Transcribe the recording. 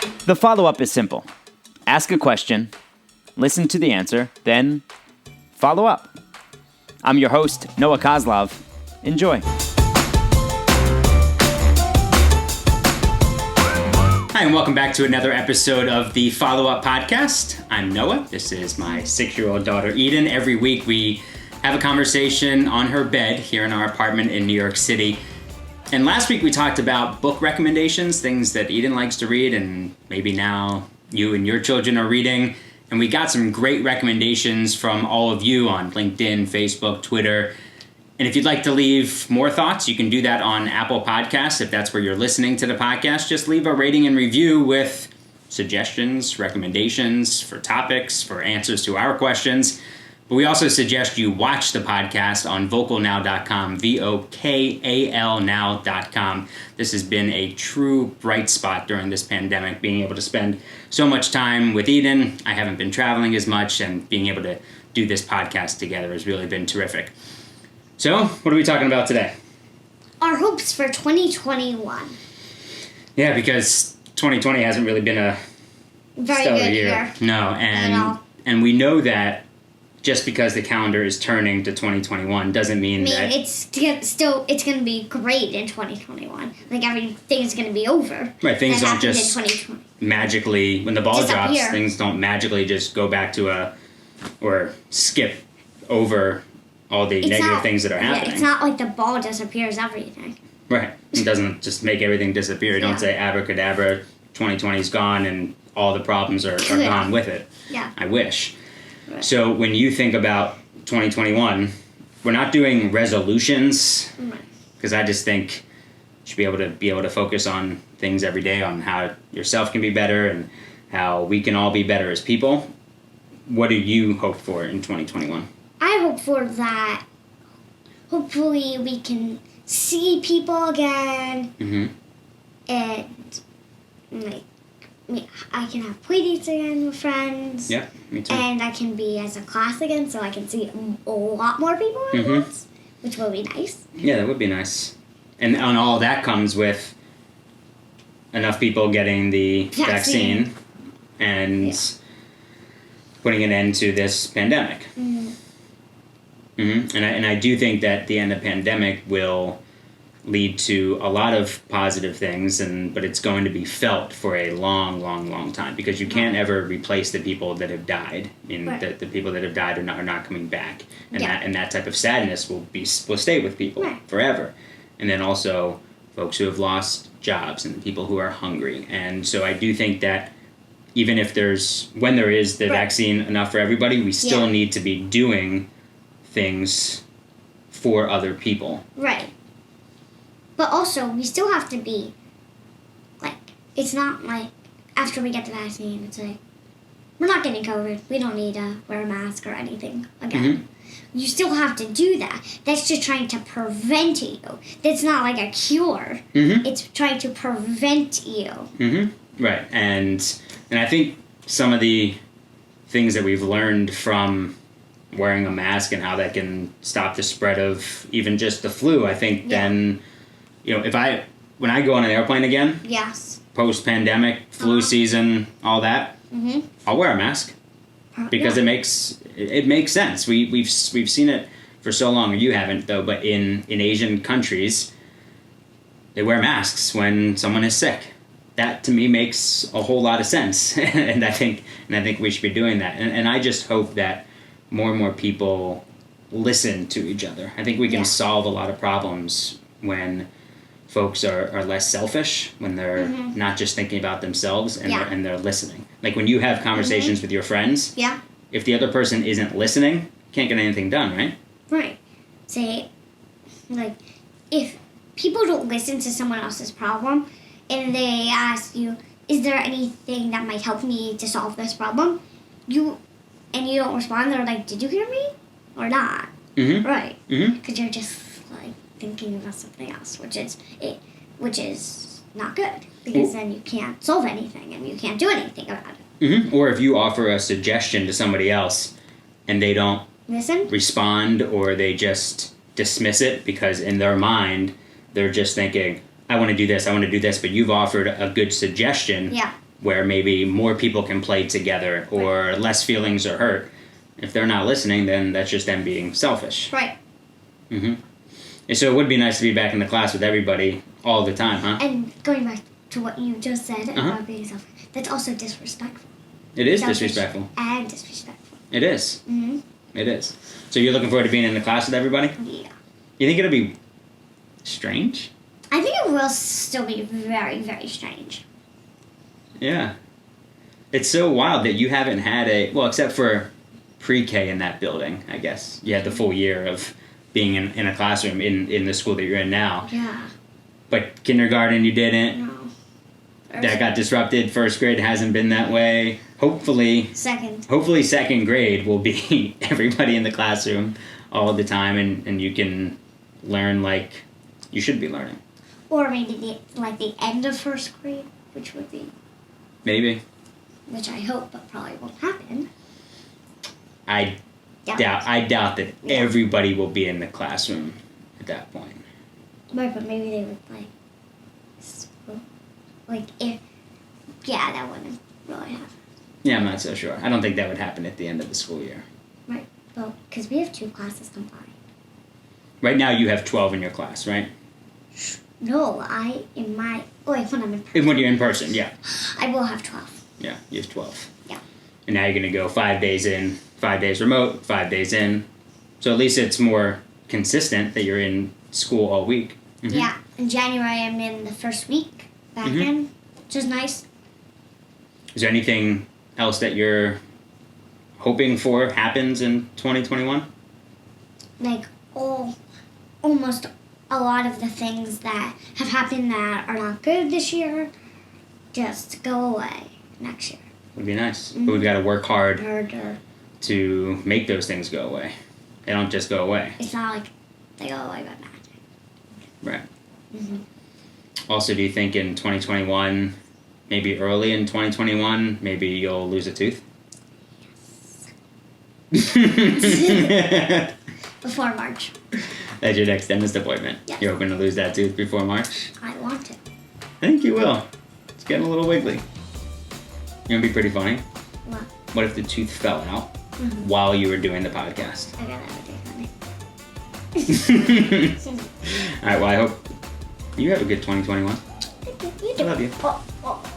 The follow-up is simple. Ask a question, listen to the answer, then follow up. I'm your host, Noah Kozlov. Enjoy. Hi, and welcome back to another episode of the Follow-Up Podcast. I'm Noah. This is my 6-year-old daughter, Eden. Every week we have a conversation on her bed here in our apartment in New York City. And last week we talked about book recommendations, things that Eden likes to read and maybe now you and your children are reading. And we got some great recommendations from all of you on LinkedIn, Facebook, Twitter. And if you'd like to leave more thoughts, you can do that on Apple Podcasts. If that's where you're listening to the podcast, just leave a rating and review with suggestions, recommendations for topics, for answers to our questions. But we also suggest you watch the podcast on vocalnow.com, VOKAL now.com. This has been a true bright spot during this pandemic, being able to spend so much time with Eden. I haven't been traveling as much, and being able to do this podcast together has really been terrific. So, what are we talking about today? Our hopes for 2021. Yeah, because 2020 hasn't really been a Very stellar good year. No, At all. and we know that just because the calendar is turning to 2021 doesn't mean that it's going to be great in 2021. Like everything's going to be over. Right, things that don't happened just in 2020. magically, when the ball drops, Disappear. things don't magically just go back to or skip over all the negative things that are happening. Yeah, it's not like the ball disappears everything. Right. It doesn't just make everything disappear. You don't say abracadabra, 2020's gone and all the problems are gone with it. Yeah. I wish. Right. So when you think about 2021, we're not doing resolutions, because I just think you should be able to focus on things every day, on how yourself can be better and how we can all be better as people. What do you hope for in 2021? I hope for that. Hopefully we can see people again. Mm-hmm. And I can have play dates again with friends. Yeah, me too. And I can be as a class again, so I can see a lot more people at once, which will be nice. Yeah, that would be nice. And all that comes with enough people getting the vaccine and putting an end to this pandemic. And I do think that the end of the pandemic will lead to a lot of positive things, but it's going to be felt for a long, long, long time, because you can't ever replace the people that have died. The people that have died are not coming back, and that type of sadness will stay with people forever. And then also folks who have lost jobs and people who are hungry. And so I do think that even if when there is the vaccine enough for everybody, we still need to be doing things for other people. Right. But also, we still have to be, it's not like, after we get the vaccine, it's like, we're not getting COVID. We don't need to wear a mask or anything again. You still have to do that. That's just trying to prevent you. That's not like a cure. It's trying to prevent you. Right. And I think some of the things that we've learned from wearing a mask and how that can stop the spread of even just the flu, I think then, when I go on an airplane again, post-pandemic, flu season, all that, I'll wear a mask because it makes sense. We've seen it for so long. You haven't though, but in Asian countries, they wear masks when someone is sick. That to me makes a whole lot of sense, and I think we should be doing that. And I just hope that more and more people listen to each other. I think we can solve a lot of problems when folks are less selfish, when they're not just thinking about themselves and they're listening. Like when you have conversations with your friends, if the other person isn't listening, you can't get anything done, right? Right. Say, if people don't listen to someone else's problem and they ask you, is there anything that might help me to solve this problem? And you don't respond, they're like, did you hear me? Or not. Right. Because you're just thinking about something else, which is not good, because then you can't solve anything and you can't do anything about it. Or if you offer a suggestion to somebody else and they don't respond, or they just dismiss it because in their mind they're just thinking, I want to do this, but you've offered a good suggestion. where maybe more people can play together or less feelings are hurt. If they're not listening, then that's just them being selfish. Right. Mm-hmm. And so it would be nice to be back in the class with everybody all the time, huh? And going back to what you just said about being selfish, that's also disrespectful. It is Selfish disrespectful. And disrespectful. It is. Mm-hmm. It is. So you're looking forward to being in the class with everybody? Yeah. You think it'll be strange? I think it will still be very, very strange. Yeah. It's so wild that you haven't had except for pre-K in that building, I guess. You had the full year of being in a classroom in the school that you're in now. Yeah. But kindergarten you didn't. No. That got disrupted. First grade hasn't been that way. Hopefully second grade will be everybody in the classroom all the time and you can learn like you should be learning. Or maybe the end of first grade, which would be... Maybe. Which I hope, but probably won't happen. I doubt that everybody will be in the classroom at that point. Right, but maybe they would that wouldn't really happen. Yeah, I'm not so sure. I don't think that would happen at the end of the school year. Right, well, because we have 2 classes combined. Right now you have 12 in your class, right? No, when I'm in person. When you're in person, yeah. I will have 12. Yeah, you have 12. Yeah. And now you're going to go 5 days in, 5 days remote, 5 days in. So at least it's more consistent that you're in school all week. Mm-hmm. Yeah, in January I'm in the first week back in, which is nice. Is there anything else that you're hoping for happens in 2021? Like, almost a lot of the things that have happened that are not good this year just go away next year. Would be nice. But we've got to work hard Harder. to make those things go away. They don't just go away. It's not like they go away by magic. Right. Mm-hmm. Also, do you think in 2021, maybe early in 2021, maybe you'll lose a tooth? Before March. That's your next dentist appointment. Yes. You're hoping to lose that tooth before March? I want to. I think you will. It's getting a little wiggly. You know, it'd be pretty funny. What? What if the tooth fell out while you were doing the podcast? I got that funny. All right, well, I hope you have a good 2021. You do. I love you. Oh.